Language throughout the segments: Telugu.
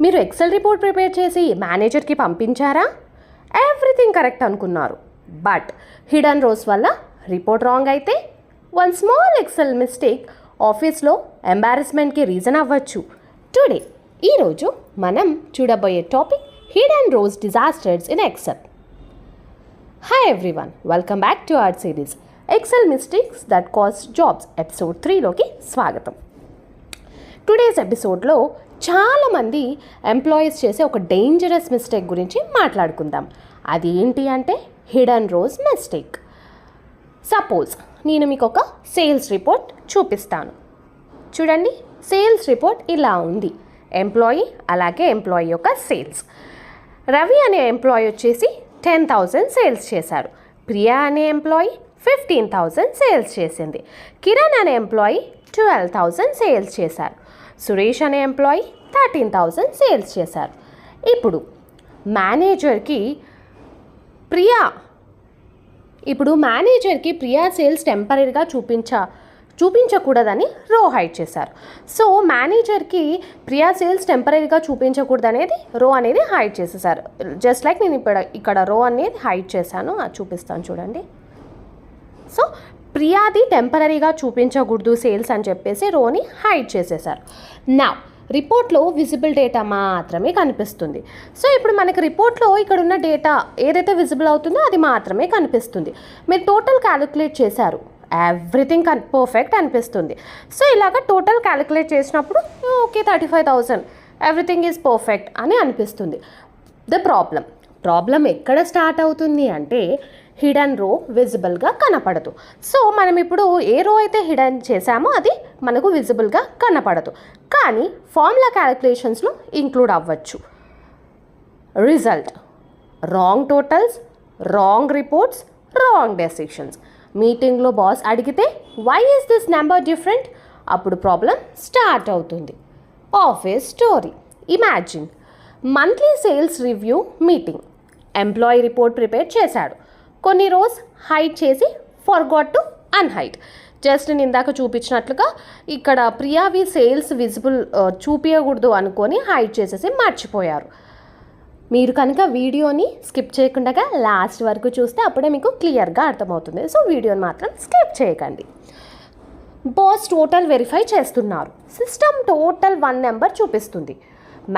మీరు ఎక్సెల్ రిపోర్ట్ ప్రిపేర్ చేసి మేనేజర్కి పంపించారా? ఎవ్రీథింగ్ కరెక్ట్ అనుకున్నారు. బట్ హిడెన్ రోస్ వల్ల రిపోర్ట్ రాంగ్ అయితే వన్ స్మాల్ ఎక్సెల్ మిస్టేక్ ఆఫీస్లో ఎంబారస్మెంట్కి రీజన్ అవ్వచ్చు. టుడే ఈరోజు మనం చూడబోయే topic hidden rows disasters in Excel. Hi everyone, welcome back to our series Excel mistakes that cost jobs episode 3లోకి స్వాగతం. టుడేస్ ఎపిసోడ్లో చాలామంది ఎంప్లాయీస్ చేసే ఒక డేంజరస్ మిస్టేక్ గురించి మాట్లాడుకుందాం. అది ఏంటి అంటే హిడెన్ రోస్ మిస్టేక్. సపోజ్ నేను మీకు ఒక సేల్స్ రిపోర్ట్ చూపిస్తాను. చూడండి, సేల్స్ రిపోర్ట్ ఇలా ఉంది. ఎంప్లాయీ అలాగే ఎంప్లాయీ యొక్క సేల్స్. రవి అనే ఎంప్లాయీ వచ్చేసి 10,000 సేల్స్ చేశారు. ప్రియా అనే ఎంప్లాయీ 15,000 సేల్స్ చేసింది. కిరణ్ అనే ఎంప్లాయీ 12,000 సేల్స్ చేశారు. సురేష్ అనే ఎంప్లాయీ 13,000 సేల్స్ చేశారు. ఇప్పుడు మేనేజర్కి ప్రియా సేల్స్ టెంపరీగా చూపించకూడదని రో హైడ్ చేశారు. సో మేనేజర్కి ప్రియా సేల్స్ టెంపరీగా చూపించకూడదు అనేది రో అనేది హైడ్ చేసేసారు. జస్ట్ లైక్ నేను ఇక్కడ రో అనేది హైడ్ చేశాను, చూపిస్తాను చూడండి. సో ప్రియాది టెంపరీగా చూపించకూడదు సేల్స్ అని చెప్పేసి రోని హైడ్ చేసేసారు. నా రిపోర్ట్లో విజిబుల్ డేటా మాత్రమే కనిపిస్తుంది. సో ఇప్పుడు మనకి రిపోర్ట్లో ఇక్కడ ఉన్న డేటా ఏదైతే విజిబుల్ అవుతుందో అది మాత్రమే కనిపిస్తుంది. మీరు టోటల్ క్యాలిక్యులేట్ చేశారు, ఎవ్రీథింగ్ పర్ఫెక్ట్ అనిపిస్తుంది. సో ఇలాగ టోటల్ క్యాలిక్యులేట్ చేసినప్పుడు ఓకే 35,000 ఎవ్రీథింగ్ ఈజ్ పర్ఫెక్ట్ అని అనిపిస్తుంది. ప్రాబ్లం ఎక్కడ స్టార్ట్ అవుతుంది అంటే హిడెన్ రో విజిబుల్గా కనపడదు. సో మనం ఇప్పుడు ఏ రో అయితే హిడెన్ చేసామో అది మనకు విజిబుల్గా కనపడదు, కానీ ఫార్ములా క్యాలిక్యులేషన్స్లో ఇంక్లూడ్ అవ్వచ్చు. Result wrong totals, wrong reports, wrong decisions. మీటింగ్లో బాస్ అడిగితే why is this number different, అప్పుడు ప్రాబ్లం స్టార్ట్ అవుతుంది. Office story. Imagine monthly sales review meeting. Employee report prepare చేశాడు. కొన్ని రోస్ హైడ్ చేసి ఫర్గాట్ టు అన్హైడ్. జస్ట్ నేను ఇందాక చూపించినట్లుగా ఇక్కడ ప్రియావి సేల్స్ విజిబుల్ చూపించకూడదు అనుకొని హైడ్ చేసేసి మర్చిపోయారు. మీరు కనుక వీడియోని స్కిప్ చేయకుండా లాస్ట్ వరకు చూస్తే అప్పుడే మీకు క్లియర్గా అర్థమవుతుంది. సో వీడియోని మాత్రం స్కిప్ చేయకండి. బాస్ టోటల్ వెరిఫై చేస్తున్నారు. సిస్టమ్ టోటల్ 1 నెంబర్ చూపిస్తుంది.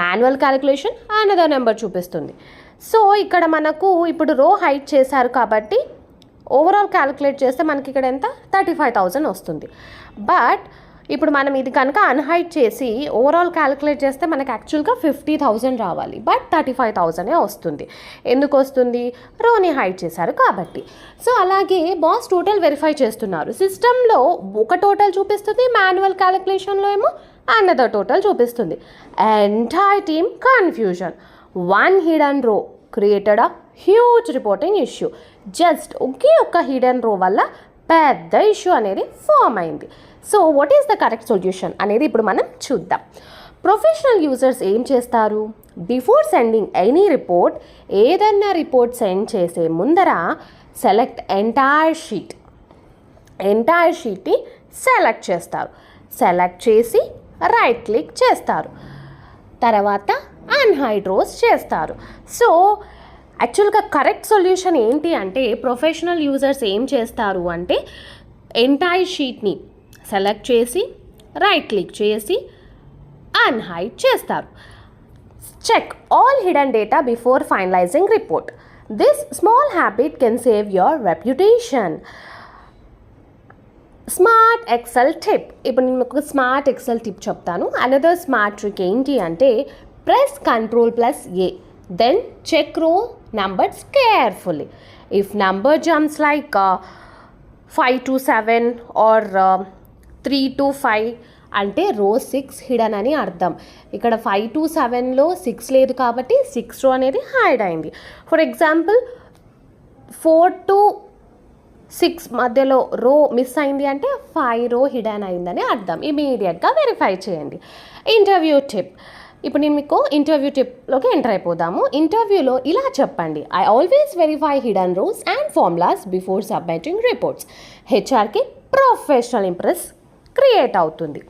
మాన్యువల్ క్యాలిక్యులేషన్ అనదర్ నెంబర్ చూపిస్తుంది. సో ఇక్కడ మనకు ఇప్పుడు రో హైడ్ చేశారు కాబట్టి ఓవరాల్ క్యాలిక్యులేట్ చేస్తే మనకి ఇక్కడ ఎంత 35,000 వస్తుంది. బట్ ఇప్పుడు మనం ఇది కనుక అన్హైడ్ చేసి ఓవరాల్ క్యాలిక్యులేట్ చేస్తే మనకి యాక్చువల్గా 50,000 రావాలి, బట్ 35,000 వస్తుంది. ఎందుకు వస్తుంది? రోని హైడ్ చేశారు కాబట్టి. సో అలాగే బాస్ టోటల్ వెరిఫై చేస్తున్నారు. సిస్టంలో ఒక టోటల్ చూపిస్తుంది, మాన్యువల్ క్యాలిక్యులేషన్లో ఏమో అనదర్ టోటల్ చూపిస్తుంది. Entire team confusion. One hidden row created a huge reporting issue. Just ఒకే ఒక్క హిడెన్ రో వల్ల పెద్ద ఇష్యూ అనేది ఫామ్ అయింది. So what is the correct solution అనేది ఇప్పుడు మనం చూద్దాం. ప్రొఫెషనల్ యూజర్స్ ఏం చేస్తారు? బిఫోర్ సెండింగ్ ఎనీ రిపోర్ట్, ఏదన్నా రిపోర్ట్ సెండ్ చేసే ముందర సెలెక్ట్ ఎంటైర్ షీట్ని సెలెక్ట్ చేస్తారు. సెలెక్ట్ చేసి రైట్ క్లిక్ చేస్తారు. తర్వాత అన్హైడ్ రోస్ చేస్తారు. సో యాక్చువల్గా కరెక్ట్ సొల్యూషన్ ఏంటి అంటే ప్రొఫెషనల్ యూజర్స్ ఏం చేస్తారు అంటే ఎంటైర్ షీట్ని సెలెక్ట్ చేసి రైట్ క్లిక్ చేసి అన్హైడ్ చేస్తారు. Check all hidden data before finalising report. This small habit can save your reputation. Smart Excel tip. ఇప్పుడు నేను ఒక స్మార్ట్ ఎక్సెల్ టిప్ చెప్తాను. అనదర్ స్మార్ట్ ట్రిక్ ఏంటి అంటే press Ctrl+A, then check row numbers carefully. If number jumps like 5 to 7 or 3 to 5 అంటే రో 6 హిడెన్ అని అర్థం. ఇక్కడ 5 to 7లో 6 లేదు కాబట్టి 6 రో అనేది హైడ్ అయింది. ఫర్ ఎగ్జాంపుల్ 4 to 6 మధ్యలో రో మిస్ అయింది అంటే 5 రో హిడెన్ అయిందని అర్థం. ఇమీడియట్గా వెరిఫై చేయండి. Interview tip. ఇప్పుడు నేను మీకు ఇంటర్వ్యూ టిప్లోకి ఎంటర్ అయిపోదాము. ఇంటర్వ్యూలో ఇలా చెప్పండి: I always verify hidden rows and formulas before submitting reports. హెచ్ఆర్కి ప్రొఫెషనల్ ఇంప్రెస్ క్రియేట్ అవుతుంది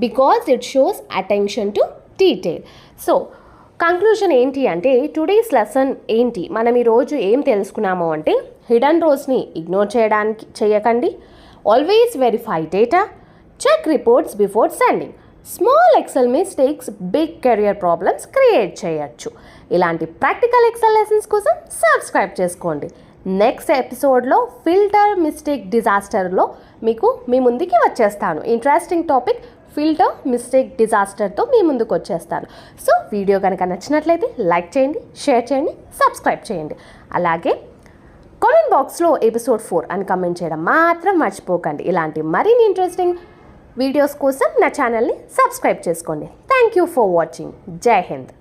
because it shows attention to detail. So conclusion ఏంటి అంటే టుడేస్ లెసన్ ఏంటి, మనం ఈరోజు ఏం తెలుసుకున్నాము అంటే హిడెన్ రోస్ని ఇగ్నోర్ చేయకండి, always verify data, check reports before sending, small Excel mistakes big career problems create చేయొచ్చు. ఇలాంటి ప్రాక్టికల్ ఎక్సెల్ లెసన్స్ కోసం సబ్స్క్రైబ్ చేసుకోండి. నెక్స్ట్ ఎపిసోడ్లో ఫిల్టర్ మిస్టేక్ డిజాస్టర్లో మీ ముందుకి వచ్చేస్తాను. ఇంట్రెస్టింగ్ టాపిక్ ఫిల్టర్ మిస్టేక్ డిజాస్టర్తో మీ ముందుకు వచ్చేస్తాను. సో వీడియో కనుక నచ్చినట్లయితే లైక్ చేయండి, షేర్ చేయండి, సబ్స్క్రైబ్ చేయండి. అలాగే కామెంట్ బాక్స్లో ఎపిసోడ్ 4 అని కమెంట్ చేయడం మాత్రం మర్చిపోకండి. ఇలాంటి మరిన్ని ఇంట్రెస్టింగ్ వీడియోస్ కోసం నా ఛానల్ని సబ్స్క్రైబ్ చేసుకోండి. Thank you for watching. జై హింద్.